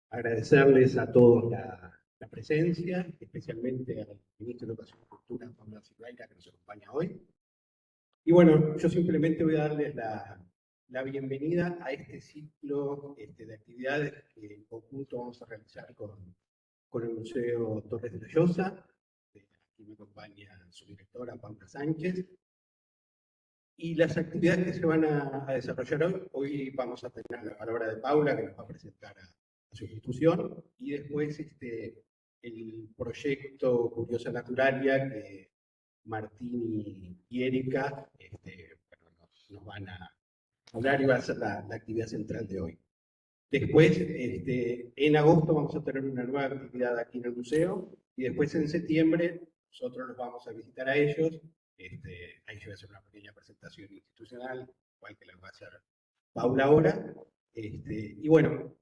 agradecerles a todos la presencia, especialmente al Ministro de Educación y Cultura, Pablo Silveira, que nos acompaña hoy. Y bueno, yo simplemente voy a darles la bienvenida a este ciclo de actividades que en conjunto vamos a realizar con el Museo Torres de la Llosa. Aquí me acompaña su directora, Paula Sánchez. Y las actividades que se van a desarrollar hoy vamos a tener la palabra de Paula, que nos va a presentar a su institución, y después el proyecto Curiosa Naturalia, que Martín y Erika nos van a hablar y va a ser la actividad central de hoy. Después, en agosto vamos a tener una nueva actividad aquí en el museo, y después en septiembre nosotros los vamos a visitar a ellos. Ahí yo voy a hacer una pequeña presentación institucional, igual que la va a hacer Paula ahora. Y bueno,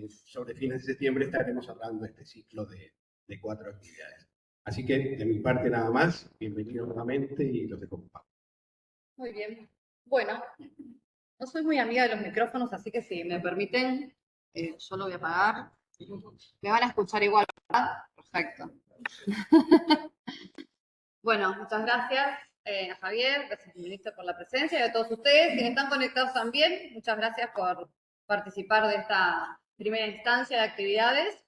sobre fines de septiembre estaremos cerrando este ciclo de 4 actividades. Así que de mi parte nada más, bienvenidos nuevamente y los dejo con Paula. Muy bien. Bueno, no soy muy amiga de los micrófonos, así que si me permiten, yo lo voy a apagar. Me van a escuchar igual, ¿verdad? Perfecto. Bueno, muchas gracias a Javier, gracias ministro por la presencia y a todos ustedes, quienes están conectados también. Muchas gracias por participar de esta primera instancia de actividades.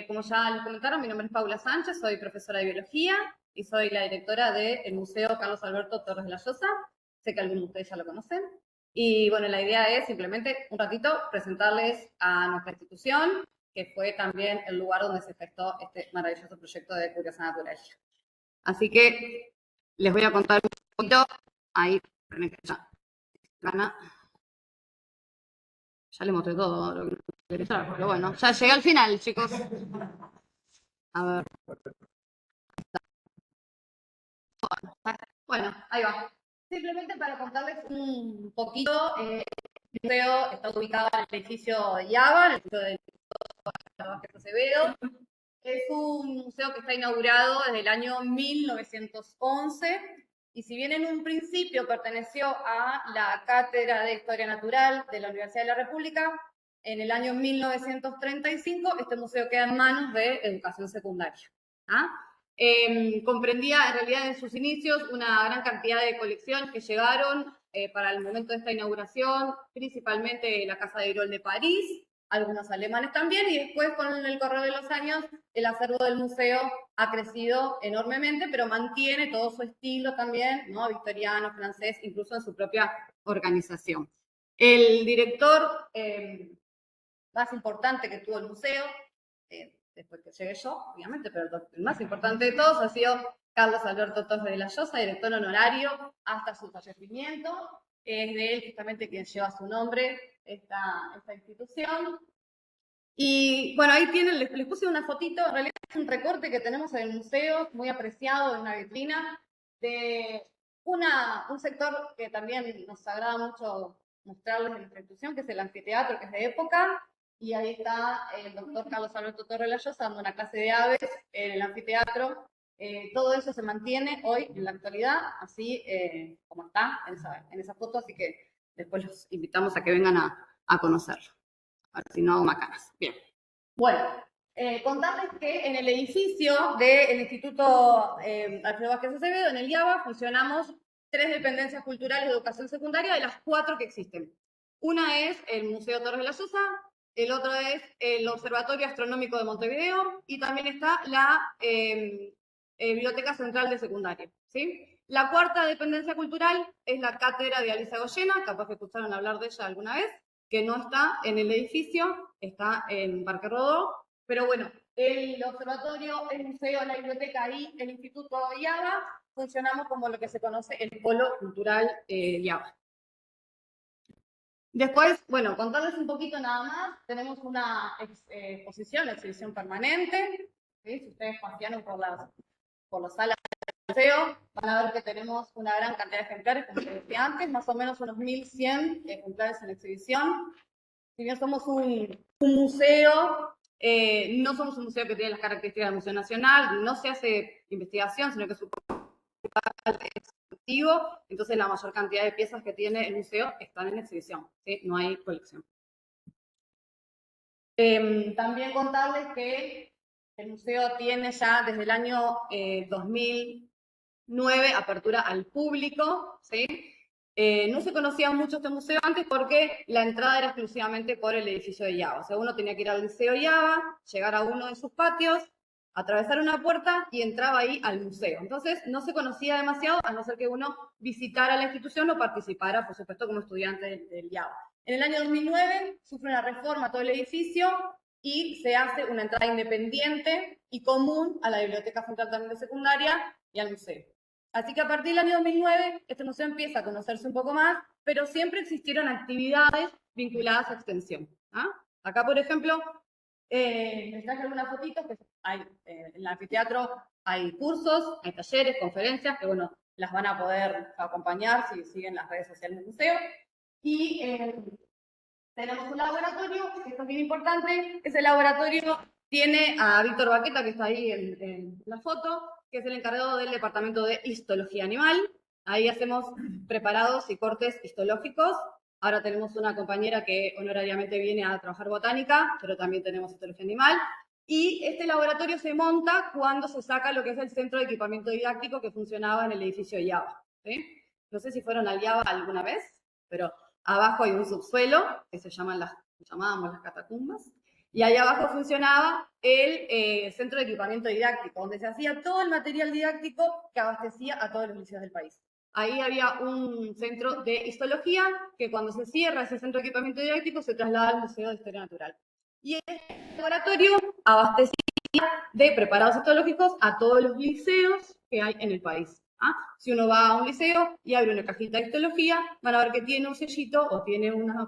Como ya les comentaron, mi nombre es Paula Sánchez, soy profesora de biología y soy la directora del Museo Carlos Alberto Torres de la Llosa. Sé que algunos de ustedes ya lo conocen. Y bueno, la idea es simplemente un ratito presentarles a nuestra institución, que fue también el lugar donde se gestó este maravilloso proyecto de Curiosa Naturalia. Así que les voy a contar un poquito. Ahí, ya le mostré todo lo que quería, pero bueno, ya llegué al final, chicos. A ver. Bueno, ahí va. Simplemente para contarles un poquito, el museo está ubicado en el edificio de IABA, el edificio del Vázquez Acevedo. Es un museo que está inaugurado desde el año 1911 y si bien en un principio perteneció a la Cátedra de Historia Natural de la Universidad de la República, en el año 1935 este museo queda en manos de educación secundaria. Comprendía en realidad en sus inicios una gran cantidad de colecciones que llegaron para el momento de esta inauguración, principalmente la Casa de Irol de París, algunos alemanes también, y después con el correr de los años el acervo del museo ha crecido enormemente, pero mantiene todo su estilo también, ¿no? Victoriano, francés, incluso en su propia organización. El director más importante que tuvo el museo, después que llegué yo, obviamente, pero el más importante de todos ha sido Carlos Alberto Torres de la Llosa, director honorario hasta su fallecimiento. Es de él justamente quien lleva su nombre esta institución. Y bueno, ahí tienen, les puse una fotito, en realidad es un recorte que tenemos en el museo, muy apreciado, en una vitrina, de un sector que también nos agrada mucho mostrarles en nuestra institución, que es el anfiteatro, que es de época, y ahí está el doctor Carlos Alberto Torres de la Llosa dando una clase de aves en el anfiteatro. Todo eso se mantiene hoy en la actualidad, así como está en esa foto, así que después los invitamos a que vengan a conocerlo. A ver si no hago macanas. Bien. Bueno, contarles que en el edificio del Instituto Alfredo Vázquez Acevedo, en el IABA, funcionamos 3 dependencias culturales de educación secundaria de las 4 que existen. Una es el Museo Torres de la Llosa, el otro es el Observatorio Astronómico de Montevideo y también está la Biblioteca Central de Secundaria, ¿sí? La 4ª dependencia cultural es la Cátedra de Alicia Goyena, capaz que escucharon hablar de ella alguna vez, que no está en el edificio, está en Parque Rodó, pero bueno, el observatorio, el museo, la biblioteca y el Instituto IABA funcionamos como lo que se conoce el Polo Cultural IABA. Después, bueno, contarles un poquito nada más, tenemos una exhibición permanente, ¿sí? Si ustedes pasearon por las salas del museo, van a ver que tenemos una gran cantidad de ejemplares, como les decía antes, más o menos unos 1100 ejemplares en exhibición. Si bien somos un museo, no somos un museo que tiene las características del Museo Nacional, no se hace investigación, sino que su principal es activo, entonces la mayor cantidad de piezas que tiene el museo están en exhibición, ¿sí? No hay colección. También contarles que el museo tiene ya desde el año 2009 apertura al público, ¿sí? No se conocía mucho este museo antes porque la entrada era exclusivamente por el edificio de IABA. O sea, uno tenía que ir al Liceo IABA, llegar a uno de sus patios, atravesar una puerta y entraba ahí al museo. Entonces, no se conocía demasiado, a no ser que uno visitara la institución o participara, por supuesto, como estudiante del IABA. En el año 2009 sufre una reforma a todo el edificio y se hace una entrada independiente y común a la Biblioteca Central también de Secundaria y al museo. Así que a partir del año 2009, este museo empieza a conocerse un poco más, pero siempre existieron actividades vinculadas a extensión. Acá, por ejemplo, les traje algunas fotitos que hay en el anfiteatro, hay cursos, hay talleres, conferencias, que bueno, las van a poder acompañar si siguen las redes sociales del museo. Y tenemos un laboratorio, que esto es bien importante. Ese laboratorio tiene a Víctor Baqueta, que está ahí en la foto, que es el encargado del departamento de histología animal. Ahí hacemos preparados y cortes histológicos. Ahora tenemos una compañera que honorariamente viene a trabajar botánica, pero también tenemos histología animal. Y este laboratorio se monta cuando se saca lo que es el centro de equipamiento didáctico que funcionaba en el edificio de IABA, ¿sí? No sé si fueron al IABA alguna vez, pero abajo hay un subsuelo que llamábamos las catacumbas, y ahí abajo funcionaba el centro de equipamiento didáctico, donde se hacía todo el material didáctico que abastecía a todos los liceos del país. Ahí había un centro de histología que cuando se cierra ese centro de equipamiento didáctico se traslada al Museo de Historia Natural. Y este laboratorio abastecía de preparados histológicos a todos los liceos que hay en el país. Si uno va a un liceo y abre una cajita de histología, van a ver que tiene un sellito o tiene una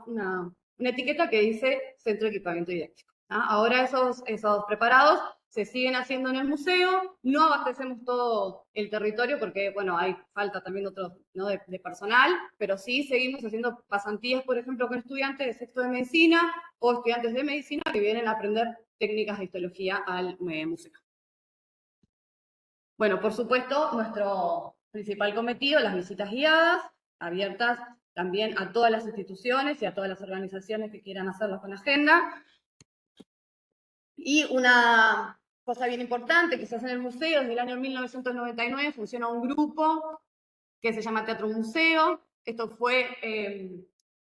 etiqueta que dice Centro de Equipamiento Didáctico. Ahora esos preparados se siguen haciendo en el museo, no abastecemos todo el territorio porque, bueno, hay falta también de personal, pero sí seguimos haciendo pasantías, por ejemplo, con estudiantes de sexto de medicina o estudiantes de medicina que vienen a aprender técnicas de histología al museo. Bueno, por supuesto, nuestro principal cometido, las visitas guiadas, abiertas también a todas las instituciones y a todas las organizaciones que quieran hacerlo con agenda. Y una cosa bien importante que se hace en el museo, desde el año 1999 funciona un grupo que se llama Teatro Museo. Esto fue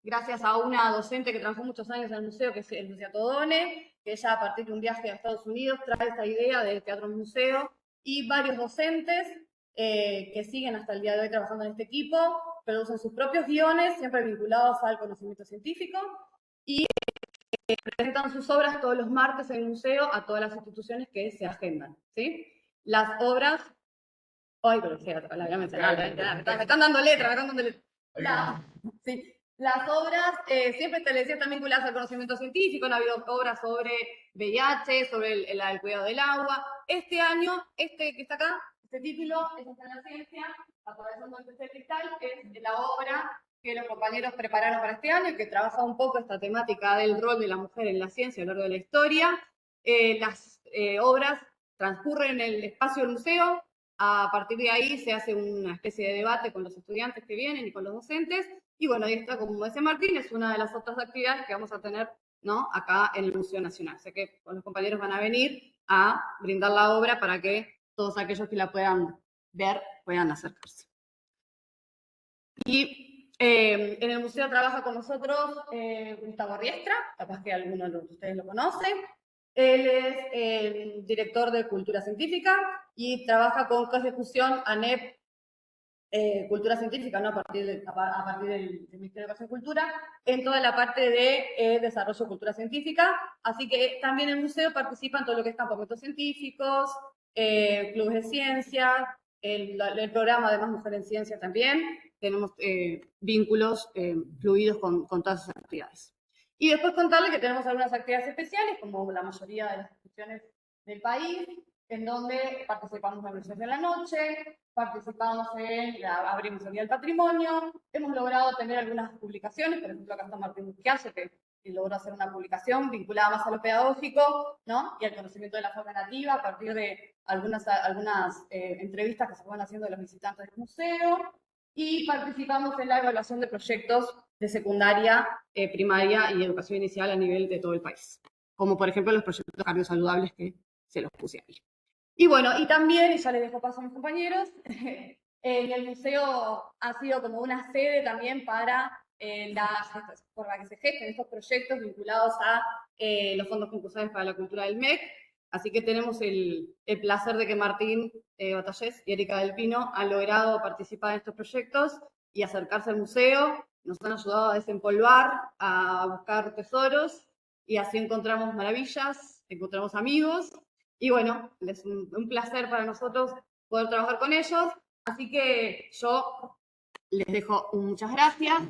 gracias a una docente que trabajó muchos años en el museo, que es Lucia Todone, que ella a partir de un viaje a Estados Unidos trae esta idea del Teatro Museo, y varios docentes que siguen hasta el día de hoy trabajando en este equipo, producen sus propios guiones, siempre vinculados al conocimiento científico, y presentan sus obras todos los martes en el museo a todas las instituciones que se agendan, ¿sí? Las obras... Ay, pero la voy a mencionar, me están dando letra, Sí. Las obras siempre te decía están vinculadas al conocimiento científico, han habido obras sobre VIH, sobre el cuidado del agua. Este año, este que está acá, este título, es en la ciencia, atravesando el tercer cristal, es la obra que los compañeros prepararon para este año y que trabaja un poco esta temática del rol de la mujer en la ciencia a lo largo de la historia. Las obras transcurren en el espacio del museo. A partir de ahí se hace una especie de debate con los estudiantes que vienen y con los docentes. Y bueno, ahí está, como dice Martín, es una de las otras actividades que vamos a tener, ¿no?, acá en el Museo Nacional. Sé que los compañeros van a venir a brindar la obra para que todos aquellos que la puedan ver puedan acercarse. Y en el museo trabaja con nosotros Gustavo Riestra, capaz que algunos de ustedes lo conocen. Él es el director de Cultura Científica y trabaja con co-ejecución ANEP Cultura Científica, ¿no? a partir del Ministerio de Educación y Cultura, en toda la parte de desarrollo de cultura científica. Así que también el museo participa en todo lo que es campamentos científicos, clubes de ciencia, el programa de Más Mujer en Ciencia también. Tenemos vínculos fluidos con todas esas actividades. Y después contarle que tenemos algunas actividades especiales, como la mayoría de las instituciones del país, en donde participamos en Luces de la Noche, participamos abrimos el Día del Patrimonio, hemos logrado tener algunas publicaciones, por ejemplo acá está Martín Busquiazo, que logró hacer una publicación vinculada más a lo pedagógico, ¿no?, y al conocimiento de la forma nativa a partir de algunas entrevistas que se fueron haciendo de los visitantes del museo, y participamos en la evaluación de proyectos de secundaria, primaria y educación inicial a nivel de todo el país. como por ejemplo los proyectos cardiosaludables que se los puse ahí. Y bueno, y también, y ya les dejo paso a mis compañeros, el museo ha sido como una sede también para por la que se gesten estos proyectos vinculados a los fondos concursales para la cultura del MEC. Así que tenemos el placer de que Martín Batallés y Erika del Pino han logrado participar en estos proyectos y acercarse al museo. Nos han ayudado a desempolvar, a buscar tesoros, y así encontramos maravillas, encontramos amigos. Y bueno, es un placer para nosotros poder trabajar con ellos. Así que yo les dejo muchas gracias.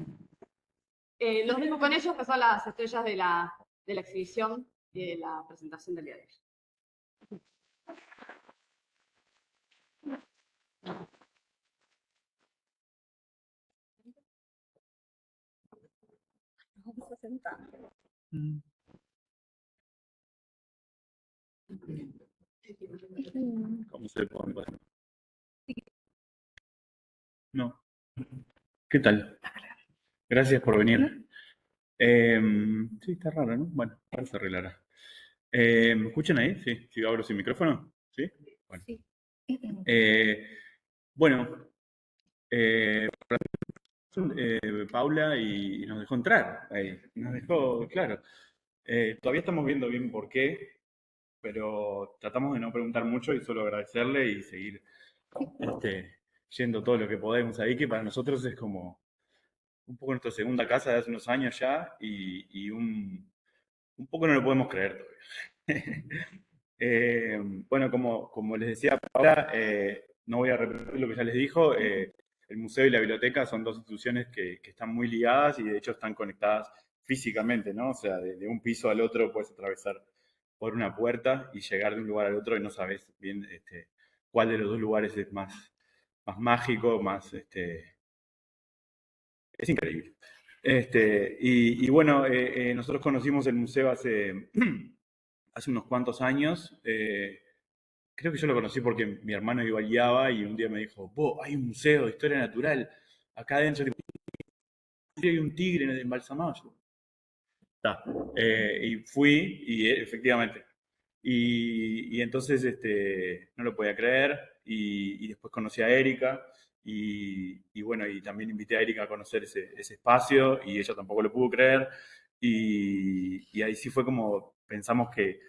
Los dejo con ellos, que son las estrellas de la exhibición y de la presentación del día de hoy. Vamos a sentar. ¿Cómo se pone? No. ¿Qué tal? Gracias por venir. Sí, está raro, ¿no? Bueno, ahora se arreglará. ¿Me escuchan ahí? Sí, sí, abro sin micrófono. ¿Sí? Bueno. Sí. Bueno, Paula y nos dejó entrar ahí. Nos dejó, claro. Todavía estamos viendo bien por qué, pero tratamos de no preguntar mucho y solo agradecerle y seguir yendo todo lo que podemos ahí, que para nosotros es como un poco nuestra segunda casa de hace unos años ya y un poco no lo podemos creer todavía. Bueno, como les decía Paula, no voy a repetir lo que ya les dijo. El museo y la biblioteca son dos instituciones que están muy ligadas y de hecho están conectadas físicamente, ¿no? O sea, de un piso al otro puedes atravesar por una puerta y llegar de un lugar al otro y no sabes bien cuál de los dos lugares es más mágico, es increíble. Y bueno, nosotros conocimos el museo hace unos cuantos años. Creo que yo lo conocí porque mi hermano iba al IABA y un día me dijo, hay un museo de historia natural acá adentro, hay un tigre embalsamado. Y fui y efectivamente. Y entonces no lo podía creer y después conocí a Erika y bueno, y también invité a Erika a conocer ese espacio y ella tampoco lo pudo creer y ahí sí fue como pensamos que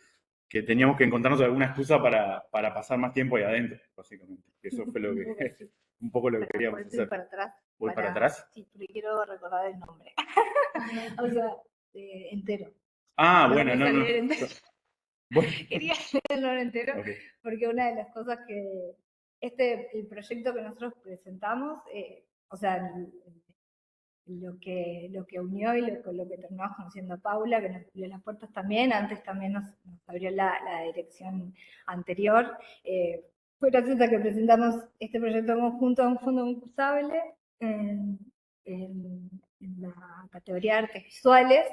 teníamos que encontrarnos alguna excusa para pasar más tiempo ahí adentro, básicamente. Eso fue lo que, un poco lo que queríamos hacer. Para atrás. ¿Voy para atrás? Sí, porque quiero recordar el nombre. O sea, entero. Ah, bueno, no. Bueno. Quería leer el nombre entero, okay. Porque una de las cosas que el proyecto que nosotros presentamos, o sea, lo que unió y lo que terminamos conociendo a Paula, que nos abrió las puertas también, antes también nos abrió la dirección anterior, fue gracias a que presentamos este proyecto conjunto a un fondo concursable en la categoría de artes visuales,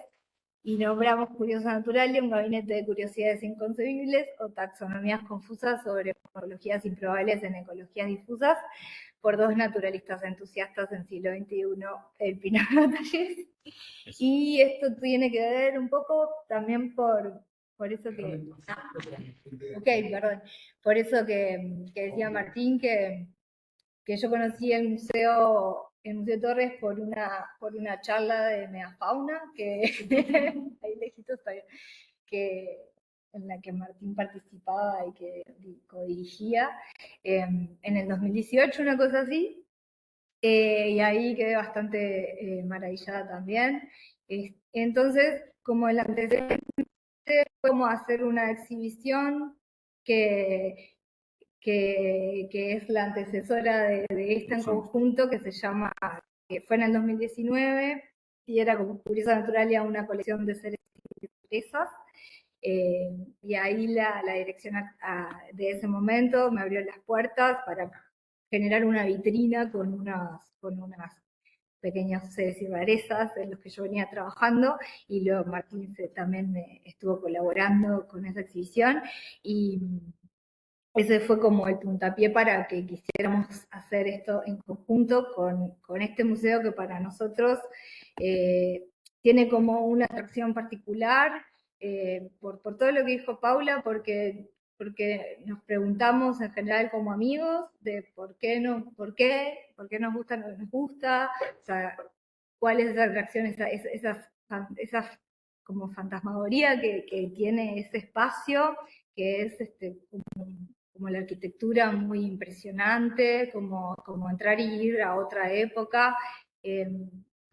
y nombramos Curiosa Naturalia, un gabinete de curiosidades inconcebibles o taxonomías confusas sobre morfologías improbables en ecologías difusas, por dos naturalistas entusiastas en siglo XXI, el Pino y Batallés. Y esto tiene que ver un poco también por eso que... perdón. Por eso que decía Martín que yo conocí el Museo Torres por una charla de megafauna, que ahí lejitos en la que Martín participaba y que codirigía en el 2018, una cosa así, y ahí quedé bastante maravillada también. Entonces, como el antecedente fue como hacer una exhibición que es la antecesora de esta en conjunto, que se llama, que fue en el 2019, y era como Curiosa Naturalia, una colección de seres y sorpresas. Y ahí la dirección de ese momento me abrió las puertas para generar una vitrina con unas pequeños seres y rarezas en los que yo venía trabajando, y luego Martín también me estuvo colaborando con esa exhibición, y ese fue como el puntapié para que quisiéramos hacer esto en conjunto con este museo, que para nosotros tiene como una atracción particular, por todo lo que dijo Paula, porque nos preguntamos en general como amigos de por qué nos gusta lo que nos gusta, o sea, cuál es esa atracción, esa como fantasmagoría que tiene ese espacio, que es como la arquitectura muy impresionante, como entrar y ir a otra época.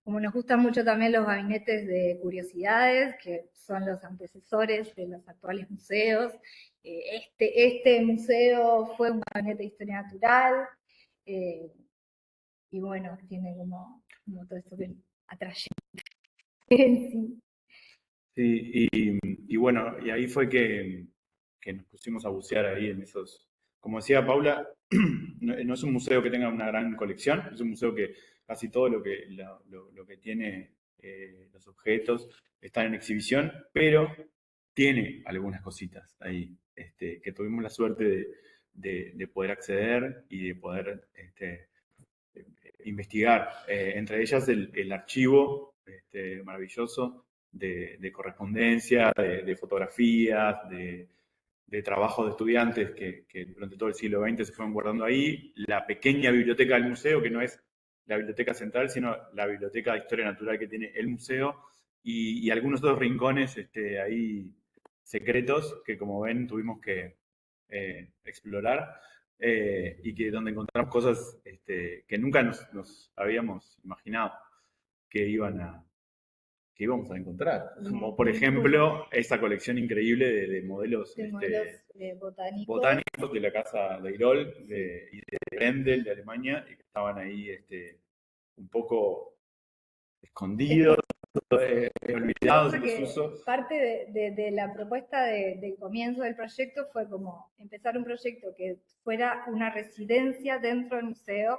Como nos gustan mucho también los gabinetes de curiosidades, que son los antecesores de los actuales museos. Este museo fue un gabinete de historia natural, y bueno, tiene como todo esto que atrae en sí. Sí, y bueno, y ahí fue que nos pusimos a bucear ahí en esos. Como decía Paula, no es un museo que tenga una gran colección, es un museo que casi todo lo que tiene, los objetos están en exhibición, pero tiene algunas cositas ahí, que tuvimos la suerte de poder acceder y de poder investigar. Entre ellas el archivo maravilloso de correspondencia, de fotografías, de trabajos de estudiantes que durante todo el siglo XX se fueron guardando ahí, la pequeña biblioteca del museo, que no es la biblioteca central, sino la biblioteca de historia natural que tiene el museo, y algunos otros rincones ahí secretos que, como ven, tuvimos que explorar, y que donde encontramos cosas que nunca nos habíamos imaginado que que íbamos a encontrar. Como por ejemplo esa colección increíble de modelos, De modelos botánicos. botánicos de la casa de Irol y de Brendel de Alemania, y que estaban ahí un poco escondidos, olvidados en desuso. Parte de la propuesta del comienzo del proyecto fue como empezar un proyecto que fuera una residencia dentro del museo,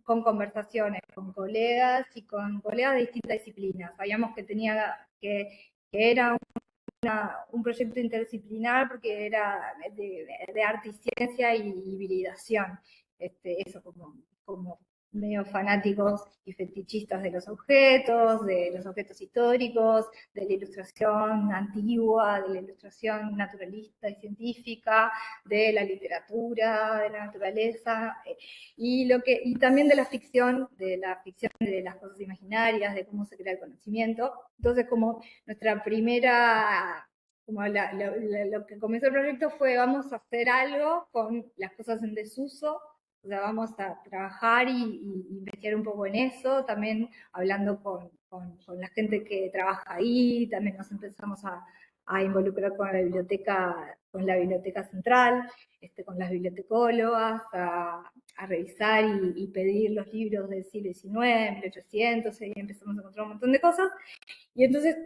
con conversaciones con colegas y con colegas de distintas disciplinas. Sabíamos que era un proyecto interdisciplinar porque era de arte y ciencia y hibridación. Eso como medio fanáticos y fetichistas de los objetos históricos, de la ilustración antigua, de la ilustración naturalista y científica, de la literatura, de la naturaleza, y también de la ficción de las cosas imaginarias, de cómo se crea el conocimiento. Entonces, como nuestra primera, lo que comenzó el proyecto fue: vamos a hacer algo con las cosas en desuso. O sea, vamos a trabajar y investigar un poco en eso, también hablando con la gente que trabaja ahí. También nos empezamos a involucrar con la biblioteca central, con las bibliotecólogas, a revisar y pedir los libros del siglo XIX, 1800, y empezamos a encontrar un montón de cosas. Y entonces,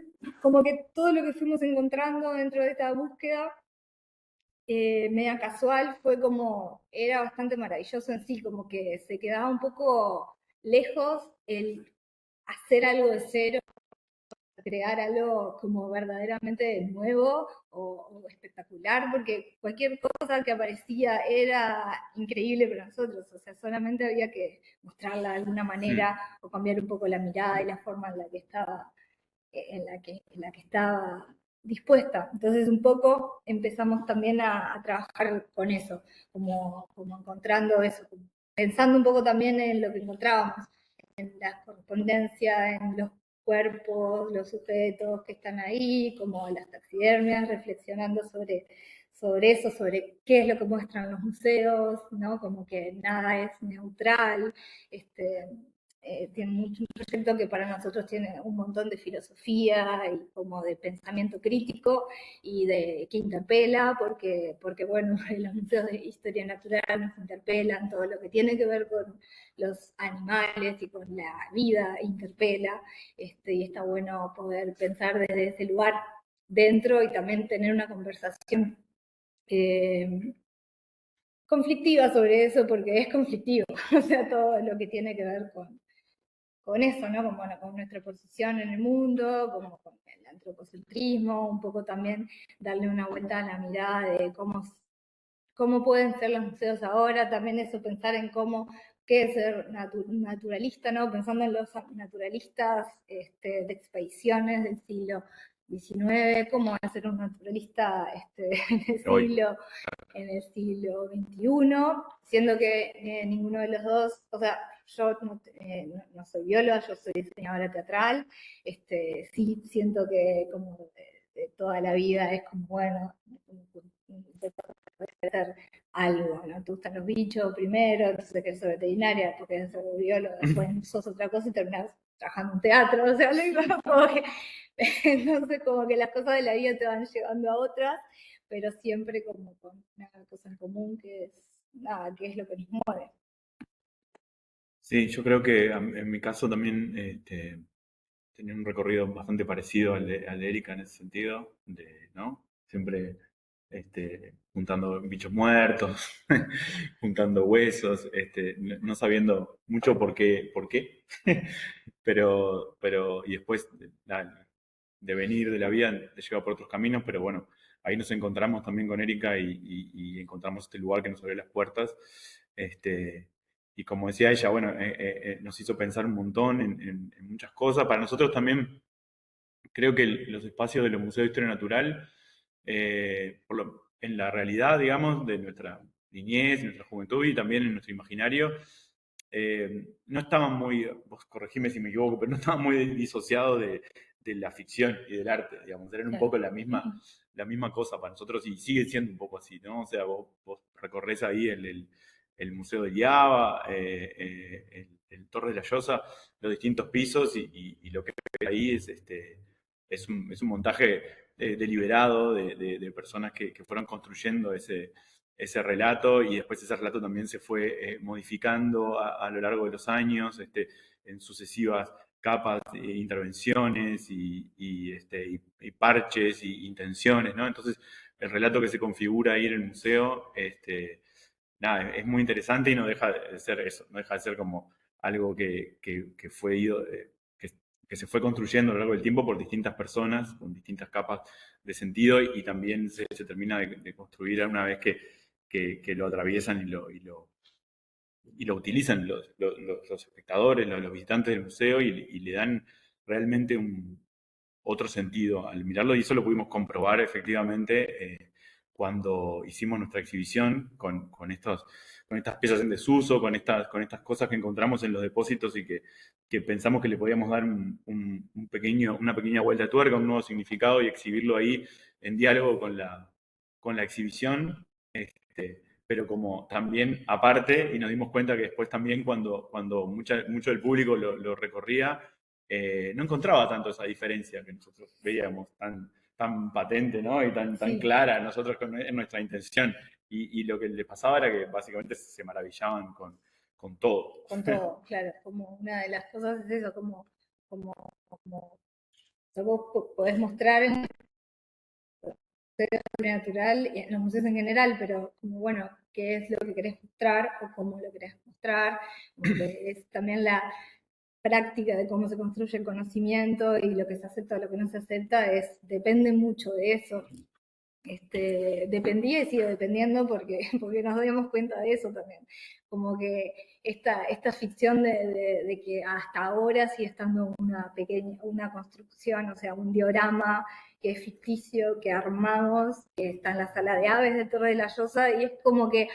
como que todo lo que fuimos encontrando dentro de esta búsqueda, media casual, era bastante maravilloso en sí, como que se quedaba un poco lejos el hacer algo de cero, crear algo como verdaderamente nuevo o espectacular, porque cualquier cosa que aparecía era increíble para nosotros. O sea, solamente había que mostrarla de alguna manera, o cambiar un poco la mirada y la forma en la que estaba dispuesta. Entonces, un poco empezamos también a trabajar con eso, como encontrando eso, pensando un poco también en lo que encontrábamos, en la correspondencia, en los cuerpos, los sujetos que están ahí, como las taxidermias, reflexionando sobre eso, sobre qué es lo que muestran los museos, ¿no? Como que nada es neutral. Tiene un proyecto que para nosotros tiene un montón de filosofía y como de pensamiento crítico y que interpela, porque bueno, los museos de historia natural nos interpelan, todo lo que tiene que ver con los animales y con la vida interpela, y está bueno poder pensar desde ese lugar dentro y también tener una conversación conflictiva sobre eso, porque es conflictivo, o sea, todo lo que tiene que ver con eso, ¿no? Con nuestra posición en el mundo, como con el antropocentrismo, un poco también darle una vuelta a la mirada de cómo pueden ser los museos ahora, también eso, pensar en qué es ser naturalista, ¿no? Pensando en los naturalistas de expediciones del siglo XIX, cómo va a ser un naturalista Hoy. en el siglo XXI, siendo que ninguno de los dos, o sea, yo no soy bióloga, yo soy diseñadora teatral, sí siento que como de toda la vida es como, bueno, hacer algo, ¿no? Te gustan los bichos primero, entonces querés ser veterinaria, después querés ser bióloga, después sos otra cosa y terminás trabajando en teatro, o sea, como que, entonces como que las cosas de la vida te van llevando a otras, pero siempre como con una cosa en común que es, nada, que es lo que nos mueve. Sí, yo creo que en mi caso también tenía un recorrido bastante parecido al de Erika en ese sentido, ¿no? Siempre juntando bichos muertos, juntando huesos, no sabiendo mucho por qué, y después de venir de la vida, te lleva por otros caminos, pero bueno, ahí nos encontramos también con Erika y encontramos este lugar que nos abrió las puertas. Y como decía ella, bueno, nos hizo pensar un montón en muchas cosas. Para nosotros también, creo que los espacios de los museos de historia natural, en la realidad, digamos, de nuestra niñez, nuestra juventud y también en nuestro imaginario, no estaban muy, vos corregime si me equivoco, pero no estaban muy disociados de la ficción y del arte, digamos, eran un poco la misma cosa para nosotros y sigue siendo un poco así, ¿no? O sea, vos recorres ahí el Museo de Liaba, el Torre de la Llosa, los distintos pisos y lo que ves ahí es un montaje deliberado de personas que fueron construyendo ese relato y después ese relato también se fue modificando a lo largo de los años en sucesivas capas, intervenciones y parches y intenciones, ¿no? Entonces, el relato que se configura ahí en el museo, nada, es muy interesante y no deja de ser eso, no deja de ser como algo que fue ido, que se fue construyendo a lo largo del tiempo por distintas personas, con distintas capas de sentido y también se termina de construir una vez que lo atraviesan y lo utilizan los espectadores, los visitantes del museo y le dan realmente otro sentido al mirarlo y eso lo pudimos comprobar efectivamente cuando hicimos nuestra exhibición con estas piezas en desuso, con estas cosas que encontramos en los depósitos y que pensamos que le podíamos dar una pequeña vuelta de tuerca, un nuevo significado y exhibirlo ahí en diálogo con la exhibición. Pero como también aparte, y nos dimos cuenta que después también cuando mucho del público lo recorría, no encontraba tanto esa diferencia que nosotros veíamos tan patente, ¿no? Y tan Sí. clara nosotros en nuestra intención. Y lo que les pasaba era que básicamente se maravillaban con todo. Con todo, claro, como una de las cosas es eso, como o sea, vos podés mostrar en natural y en los museos en general, pero como bueno, qué es lo que querés mostrar o cómo lo querés mostrar, es también la práctica de cómo se construye el conocimiento y lo que se acepta o lo que no se acepta depende mucho de eso. Dependía y sigue dependiendo porque nos damos cuenta de eso también. Como que esta ficción de que hasta ahora sigue estando una construcción, o sea, un diorama que es ficticio, que armamos, que está en la sala de aves de Torre de la Llosa, y es como que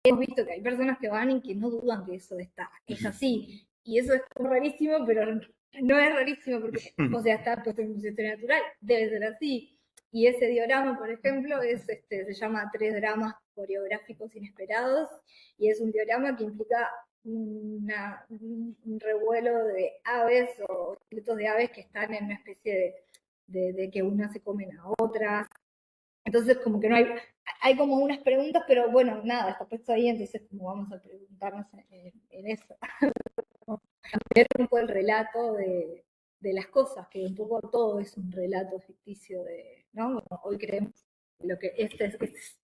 hemos visto que hay personas que van y que no dudan que eso es así. Y eso es rarísimo, pero no es rarísimo porque, o sea, está puesto en un sistema natural, debe ser así. Y ese diorama, por ejemplo, se llama 3 dramas coreográficos inesperados, y es un diorama que implica un revuelo de aves o esqueletos de aves que están en una especie de que unas se comen a otras. Entonces, como que no hay como unas preguntas, pero bueno, nada, está puesto ahí, entonces como vamos a preguntarnos en eso. Cambiar un poco el relato de las cosas, que un poco todo es un relato ficticio ¿no? Bueno, hoy creemos lo que este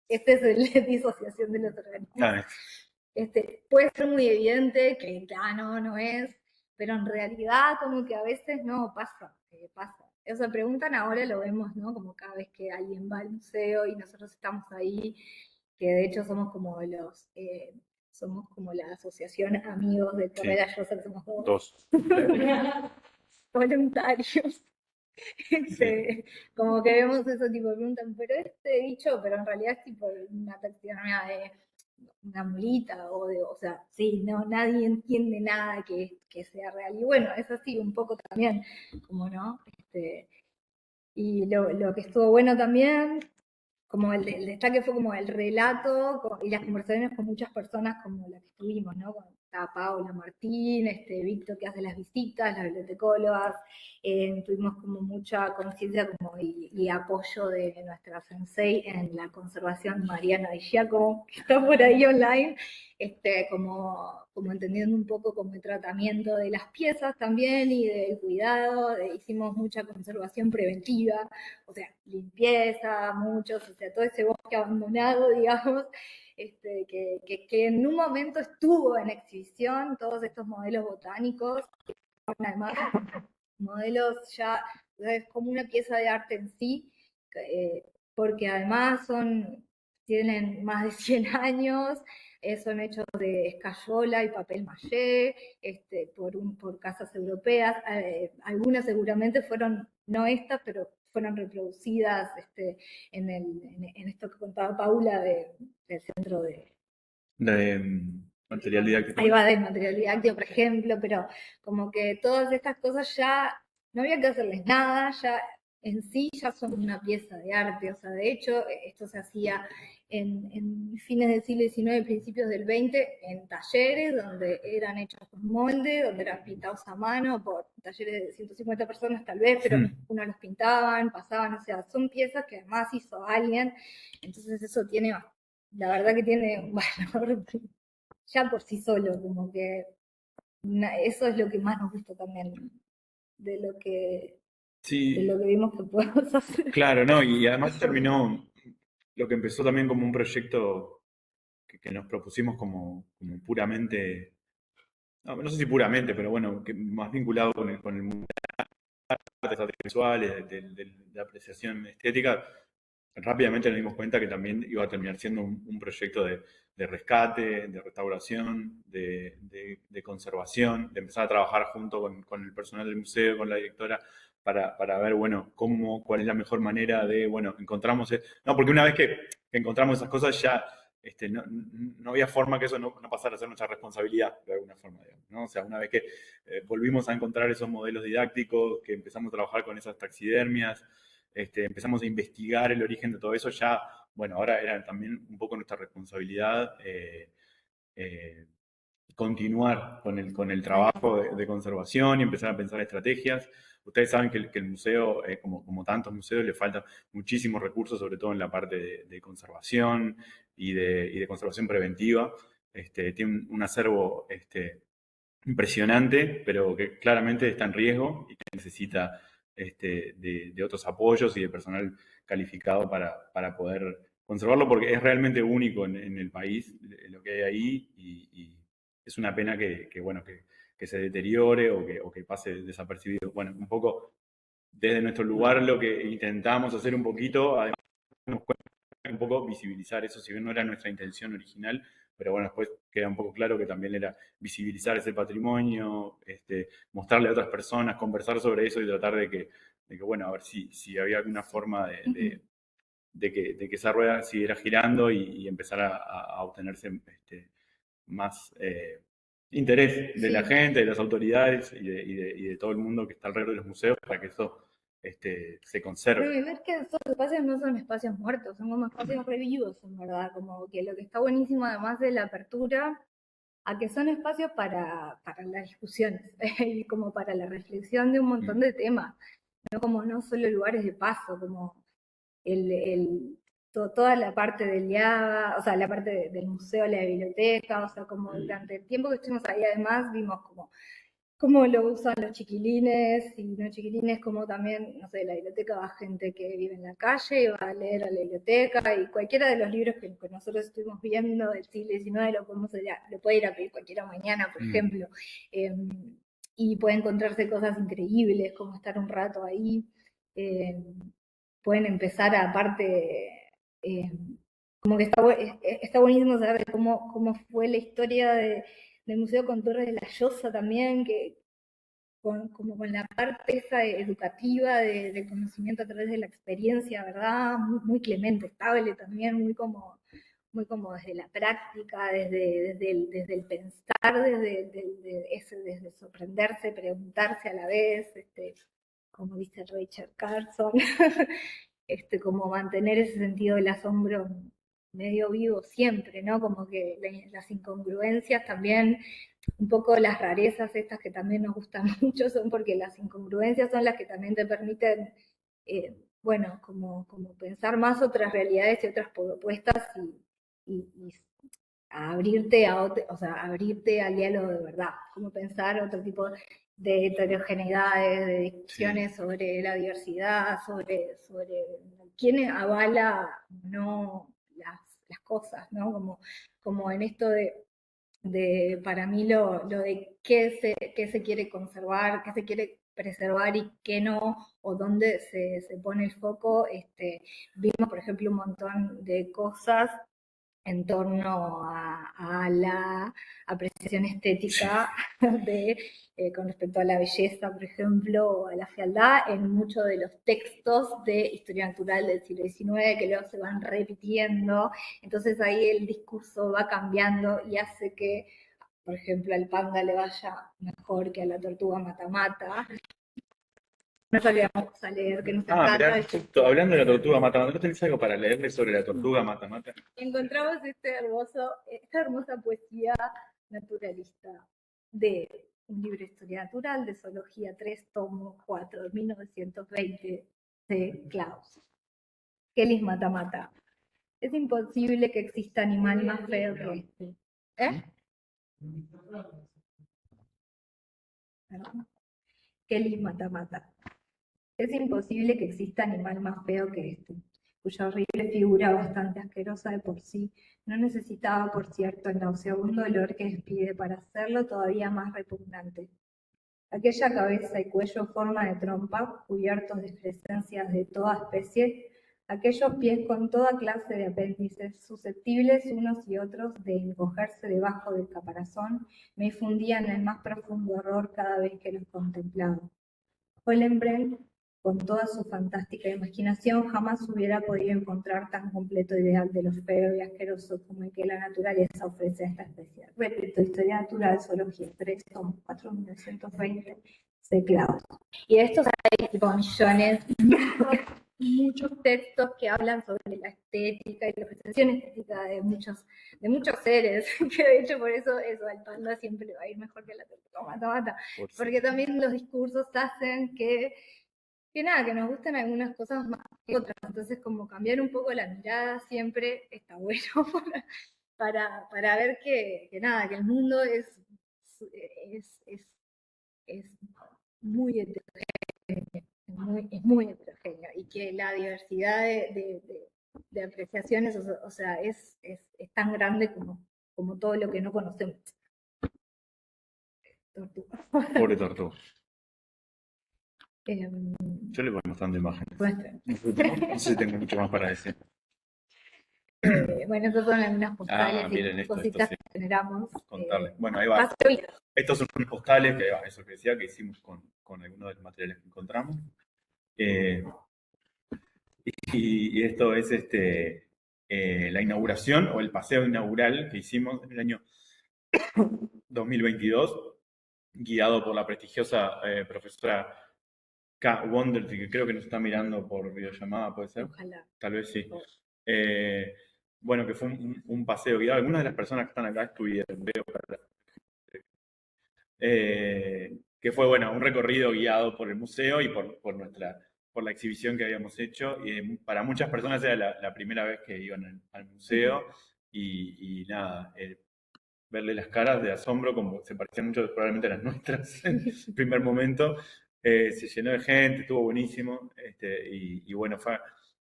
es el disociación de los organismos. Claro. Puede ser muy evidente que no es, pero en realidad como que a veces no pasa. O sea, preguntan ahora, lo vemos, ¿no? Como cada vez que alguien va al museo y nosotros estamos ahí, que de hecho somos como somos como la asociación amigos de Torre de la Llosa, que somos dos voluntarios. Como que vemos eso, tipo, preguntan, pero este bicho, pero en realidad es tipo una taxidermia de una mulita, o sea, sí, no, nadie entiende nada que sea real. Y bueno, es así un poco también, como no, y lo que estuvo bueno también, como el destaque fue como el relato y las conversaciones con muchas personas como las que estuvimos, ¿no? Con Paola Martín, Víctor que hace las visitas, las bibliotecólogas, tuvimos como mucha conciencia como y apoyo de nuestra sensei en la conservación, Mariana Di Giacomo, que está por ahí online, como entendiendo un poco como el tratamiento de las piezas también y del cuidado, hicimos mucha conservación preventiva, o sea, limpieza, muchos, o sea, todo ese bosque abandonado, digamos, que en un momento estuvo en exhibición, todos estos modelos botánicos, además, modelos ya, es como una pieza de arte en sí, porque además tienen más de 100 años, son hechos de escayola y papel maché, por casas europeas, algunas seguramente fueron, no estas, pero fueron reproducidas en esto que contaba Paula del centro De material didáctico. ahí va del material didáctico, por ejemplo, pero como que todas estas cosas ya no había que hacerles nada, ya en sí ya son una pieza de arte, o sea, de hecho esto se hacía en fines del siglo XIX, principios del XX, en talleres donde eran hechos con molde, donde eran pintados a mano por talleres de 150 personas tal vez, pero unos los pintaban, pasaban, o sea, son piezas que además hizo alguien, entonces eso tiene, la verdad que tiene un valor ya por sí solo, como que eso es lo que más nos gusta también de lo que, Sí, de lo que vimos que podemos hacer. claro, ¿no? Y además terminó lo que empezó también como un proyecto que nos propusimos como puramente, no sé si puramente, pero bueno, que más vinculado con el mundo de las artes visuales, de la apreciación estética. Rápidamente nos dimos cuenta que también iba a terminar siendo un proyecto de rescate, de restauración, de conservación, de empezar a trabajar junto con el personal del museo, con la directora, para ver, bueno, cuál es la mejor manera de, bueno, encontramos, no, porque una vez que encontramos esas cosas ya no había forma que eso no pasara a ser nuestra responsabilidad, de alguna forma, digamos, ¿no? O sea, una vez que volvimos a encontrar esos modelos didácticos, que empezamos a trabajar con esas taxidermias, empezamos a investigar el origen de todo eso, ya, bueno, ahora era también un poco nuestra responsabilidad eh, continuar con el trabajo de conservación y empezar a pensar estrategias. Ustedes saben que el museo, como tantos museos, le faltan muchísimos recursos, sobre todo en la parte de conservación y de conservación preventiva. Tiene un acervo impresionante, pero que claramente está en riesgo y que necesita de otros apoyos y de personal calificado para poder conservarlo, porque es realmente único en el país lo que hay ahí y es una pena bueno, que se deteriore o que pase desapercibido. Bueno, un poco desde nuestro lugar lo que intentamos hacer un poquito, además un poco visibilizar eso, si bien no era nuestra intención original, pero bueno, después queda un poco claro que también era visibilizar ese patrimonio, mostrarle a otras personas, conversar sobre eso y tratar de que bueno, a ver si había alguna forma de que esa rueda siguiera girando y empezar a obtenerse más interés de la gente, de las autoridades y de todo el mundo que está alrededor de los museos para que eso se conserve. Y ver que esos espacios no son espacios muertos, son como espacios revivos, en verdad, como que lo que está buenísimo además de la apertura, a que son espacios para las discusiones y como para la reflexión de un montón de temas, no como no solo lugares de paso, como toda la parte del IABA, o sea, la parte del museo, la biblioteca, o sea, como durante el tiempo que estuvimos ahí además vimos cómo lo usan los chiquilines y no chiquilines, como también, no sé, la biblioteca va gente que vive en la calle y va a leer a la biblioteca y cualquiera de los libros que nosotros estuvimos viendo del siglo XIX lo puede ir a pedir cualquiera mañana, por ejemplo, y puede encontrarse cosas increíbles como estar un rato ahí. Pueden empezar aparte, como que está buenísimo saber cómo fue la historia del Museo con Torres de la Llosa también, que como con la parte esa educativa del conocimiento a través de la experiencia, ¿verdad? Muy Clemente Estable también, muy como desde la práctica, desde el pensar, desde sorprenderse, preguntarse a la vez, como dice Rachel Carson, como mantener ese sentido del asombro medio vivo siempre, ¿no? Como que las incongruencias también, un poco las rarezas estas que también nos gustan mucho, son porque las incongruencias son las que también te permiten, bueno, como pensar más otras realidades y otras propuestas y abrirte o sea, abrirte al diálogo de verdad, como pensar otro tipo de heterogeneidades, de discusiones sobre la diversidad, sobre quién avala o no las cosas, ¿no? Como en esto de para mí lo de qué se quiere conservar, qué se quiere preservar y qué no, o dónde se pone el foco. Vimos, por ejemplo, un montón de cosas en torno a la apreciación estética con respecto a la belleza, por ejemplo, o a la fealdad, en muchos de los textos de historia natural del siglo XIX, que luego se van repitiendo. Entonces ahí el discurso va cambiando y hace que, por ejemplo, al panda le vaya mejor que a la tortuga mata-mata. No salíamos a leer, que nos encanta. Mirá, justo hablando de la tortuga mata-mata, ¿no tenés algo para leerme sobre la tortuga mata-mata? Encontramos esta hermosa poesía naturalista de un libro de historia natural de zoología 3, tomo 4, 1920, de Klaus. Kelis mata-mata. Es imposible que exista animal más feo que este. Kelis mata-mata. Es imposible que exista animal más feo que este, cuya horrible figura, bastante asquerosa de por sí, no necesitaba, por cierto, el nauseabundo olor que despide para hacerlo todavía más repugnante. Aquella cabeza y cuello forma de trompa, cubiertos de excrescencias de toda especie, aquellos pies con toda clase de apéndices, susceptibles unos y otros de encogerse debajo del caparazón, me infundían el más profundo horror cada vez que los contemplaba. Hohenbrand, con toda su fantástica imaginación, jamás hubiera podido encontrar tan completo ideal de lo feo y asqueroso como el que la naturaleza ofrece a esta especie. Repito, Historia Natural, Zoología 3, 4, 1920, C. Klaus. Y de estos hay tipo millones, muchos textos que hablan sobre la estética y la presentación estética de muchos seres, que de hecho por eso al panda siempre le va a ir mejor que la tortuga mata-mata, porque también los discursos hacen que nada, que nos gustan algunas cosas más que otras, entonces como cambiar un poco la mirada siempre está bueno para ver que nada, que el mundo es muy heterogéneo, es muy heterogéneo, y que la diversidad de apreciaciones, o sea, es tan grande como todo lo que no conocemos. Tortuga. Pobre tortuga. Eh, Yo le voy mostrando imágenes. pues, No sé si tengo mucho más para decir. bueno, esas son algunas postales miren y esto, cositas sí. que generamos. Contarles. Bueno, ahí va. Estos son unos postales, que eso que decía, que hicimos con algunos de los materiales que encontramos. Y esto es la inauguración o el paseo inaugural que hicimos en el año 2022, guiado por la prestigiosa profesora K. Wonderty, que creo que nos está mirando por videollamada, ¿puede ser? Ojalá. Tal vez sí. Bueno, que fue un paseo guiado. Algunas de las personas que están acá estuvieron, veo. Que fue, bueno, un recorrido guiado por el museo y por la exhibición que habíamos hecho. Para muchas personas era la primera vez que iban al museo y nada, verle las caras de asombro, como se parecían mucho probablemente a las nuestras en el primer momento. Se llenó de gente, estuvo buenísimo. Y bueno, fue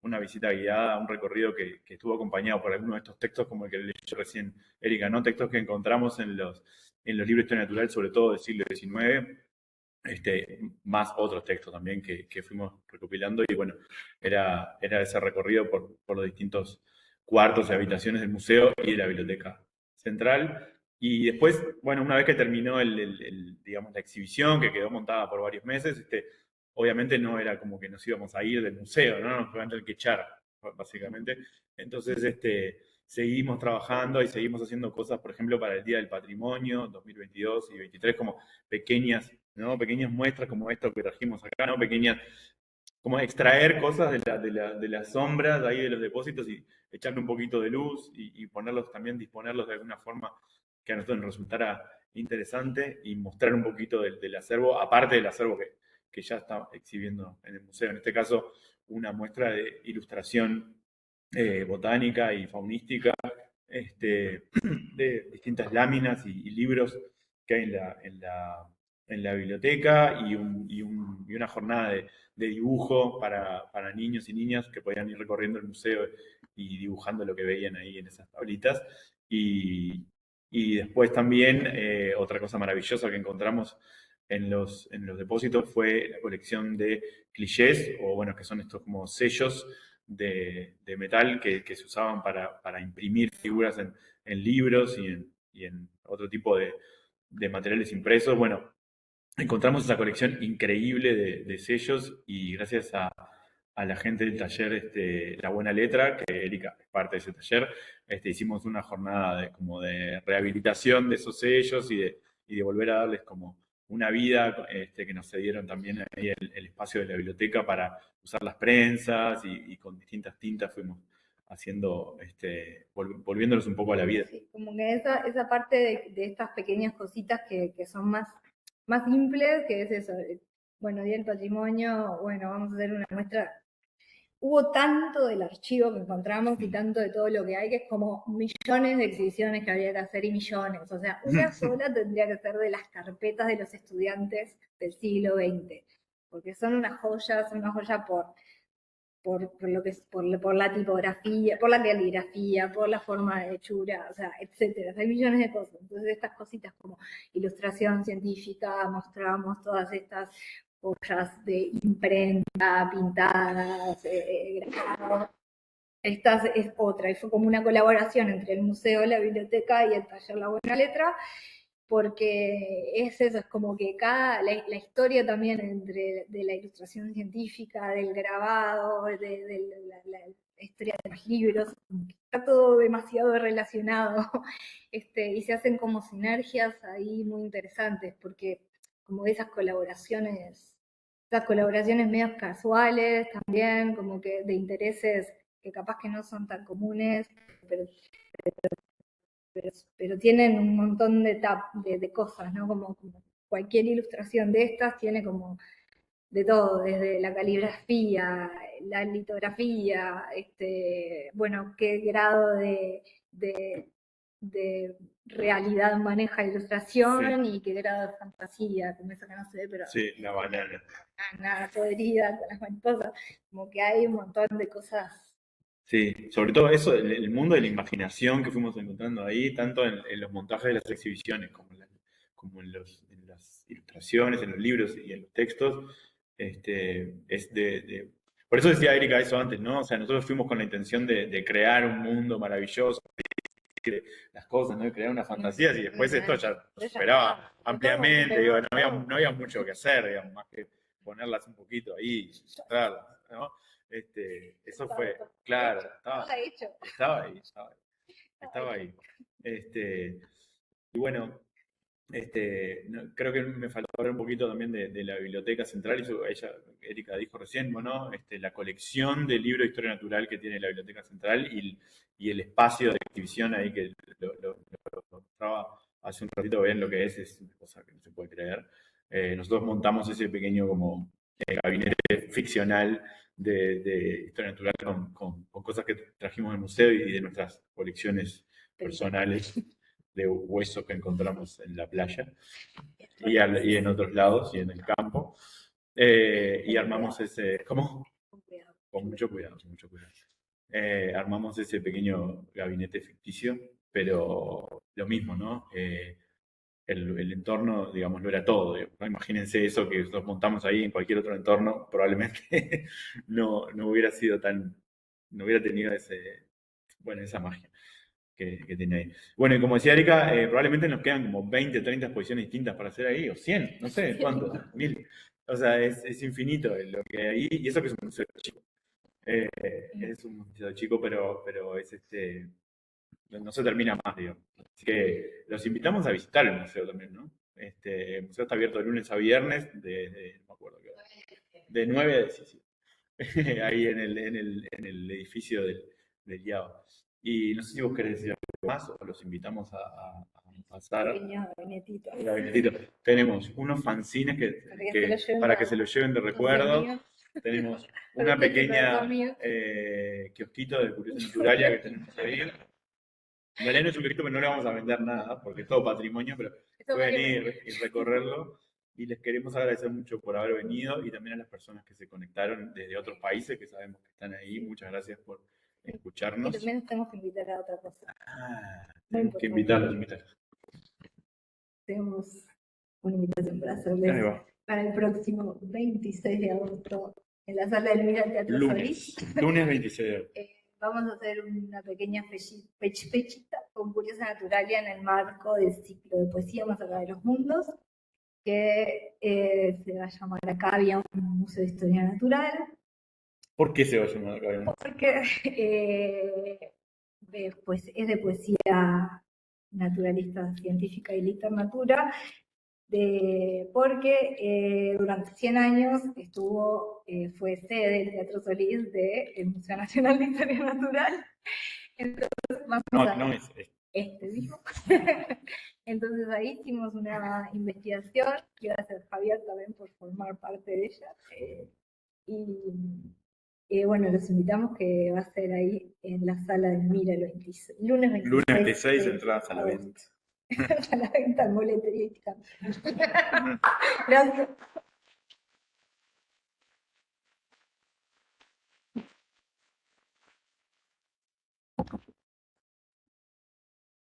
una visita guiada, un recorrido que estuvo acompañado por algunos de estos textos, como el que leyó recién Erika, ¿no? Textos que encontramos en los libros de historia natural, sobre todo del siglo XIX, más otros textos también que fuimos recopilando. Y bueno, era ese recorrido por los distintos cuartos y habitaciones del museo y de la biblioteca central. Y después, bueno, una vez que terminó digamos, la exhibición, que quedó montada por varios meses, obviamente no era como que nos íbamos a ir del museo, ¿no? Nos iban a tener que echar, básicamente. Entonces, seguimos trabajando y seguimos haciendo cosas, por ejemplo, para el Día del Patrimonio 2022 y 2023, como pequeñas, ¿no? Pequeñas muestras como esto que trajimos acá, ¿no? Pequeñas, como extraer cosas de las sombras de ahí de los depósitos y echarle un poquito de luz y ponerlos también, disponerlos de alguna forma que a nosotros nos resultara interesante y mostrar un poquito del acervo, aparte del acervo que ya está exhibiendo en el museo. En este caso, una muestra de ilustración botánica y faunística, de distintas láminas y libros que hay en la biblioteca y una jornada de dibujo para niños y niñas que podían ir recorriendo el museo y dibujando lo que veían ahí en esas tablitas. Y después también otra cosa maravillosa que encontramos en los depósitos fue la colección de clichés, o bueno, que son estos como sellos de metal que se usaban para imprimir figuras en libros y en otro tipo de materiales impresos. Bueno, encontramos esa colección increíble de sellos y gracias a la gente del taller La Buena Letra, que Erika es parte de ese taller, hicimos una jornada como de rehabilitación de esos sellos y de volver a darles como una vida, que nos cedieron también ahí el espacio de la biblioteca para usar las prensas y con distintas tintas fuimos haciendo, volviéndolos un poco a la vida. Sí, como que esa parte de estas pequeñas cositas que son más simples, que es eso. Bueno, Día del Patrimonio, bueno, vamos a hacer una muestra. Hubo tanto del archivo que encontramos y tanto de todo lo que hay, que es como millones de exhibiciones que habría que hacer y millones. O sea, una sola tendría que ser de las carpetas de los estudiantes del siglo XX, porque son una joya por lo que es, por la tipografía, por la caligrafía, por la forma de hechura, o sea, etcétera. Hay millones de cosas. Entonces, estas cositas como ilustración científica, mostramos todas estas joyas de imprenta, pintadas, grabados. Esta es otra, y fue como una colaboración entre el museo, la biblioteca y el taller La Buena Letra, porque es eso, es como que la historia también de la ilustración científica, del grabado, de la historia de los libros, está todo demasiado relacionado, y se hacen como sinergias ahí muy interesantes, porque como esas colaboraciones medias casuales también, como que de intereses que capaz que no son tan comunes, pero pero tienen un montón de cosas, ¿no? Como cualquier ilustración de estas tiene como de todo, desde la caligrafía, la litografía, bueno, qué grado de realidad maneja la ilustración y qué grado de fantasía, como esa que no se ve, pero sí, la banana. nada podrida con las mariposas, como que hay un montón de cosas. Sí, sobre todo eso, el mundo de la imaginación que fuimos encontrando ahí, tanto en los montajes de las exhibiciones como en las ilustraciones, en los libros y en los textos, es Por eso decía Erika eso antes, ¿no? O sea, nosotros fuimos con la intención de crear un mundo maravilloso, de las cosas, ¿no? De crear una fantasía, y después esto ya lo superaba ampliamente, digo, no había mucho que hacer, digamos, más que ponerlas un poquito ahí, mostrarlas, ¿no? Eso fue, claro, estaba ahí. Y bueno, creo que me faltó hablar un poquito también de la Biblioteca Central, y Erika dijo recién, ¿no? La colección de libros de historia natural que tiene la Biblioteca Central y el espacio de exhibición ahí que lo mostraba hace un ratito, ven lo que es una cosa que no se puede creer. Nosotros montamos ese pequeño como gabinete ficcional de historia natural con cosas que trajimos del museo y de nuestras colecciones personales de huesos que encontramos en la playa y en otros lados y en el campo. Y armamos ese, ¿cómo? Con mucho cuidado, con mucho cuidado. Armamos ese pequeño gabinete ficticio, pero lo mismo, ¿no? El entorno, digamos, no era todo. ¿No? Imagínense eso que nosotros montamos ahí en cualquier otro entorno, probablemente no hubiera sido no hubiera tenido esa magia. que tiene ahí. Bueno, y como decía Erika, probablemente nos quedan como 20, 30 exposiciones distintas para hacer ahí, o 100, no sé cuánto, 1000. O sea, es infinito lo que hay ahí, y eso que es un museo chico. Es un museo chico, pero es no se termina más, digo. Así que los invitamos a visitar el museo también, ¿no? El museo está abierto de lunes a viernes, no me acuerdo qué hora, de 9 a 17. Ahí en el edificio del IAO. Y no sé si vos querés decir algo más o los invitamos a pasar Pequeño gabinetito. al gabinetito. Tenemos unos fanzines para que se los lleven de recuerdo. Tenemos una Pero que se pequeña lo mío. kiosquito de Curiosa Naturalia que tenemos ahí. En realidad no es un kiosquito, pero no le vamos a vender nada porque es todo patrimonio, pero pueden ir y recorrerlo. Y les queremos agradecer mucho por haber venido y también a las personas que se conectaron desde otros países que sabemos que están ahí. Muchas gracias por Y escucharnos. también tenemos que invitar a otra cosa. Tenemos que invitarlos. Tenemos una invitación para Ahí hacerles va. para el próximo 26 de agosto en la sala del Mira Teatro Solís. Lunes 26 de agosto. Vamos a hacer una pequeña fechita con Curiosa Naturalia en el marco del ciclo de poesía Más allá de los mundos, que se va a llamar Acabia, un museo de historia natural. ¿Por qué se va a llamar Acabia? Porque pues es de poesía naturalista, científica y literatura, porque durante 100 años fue sede del Teatro Solís del Museo Nacional de Historia Natural. Entonces, No es este mismo. Entonces ahí hicimos una investigación, que gracias a Javier también por formar parte de ella. Y bueno, los invitamos, que va a ser ahí en la sala del Mira el lunes 26. Lunes 26, entradas a la venta. A la venta en boletería y Gracias.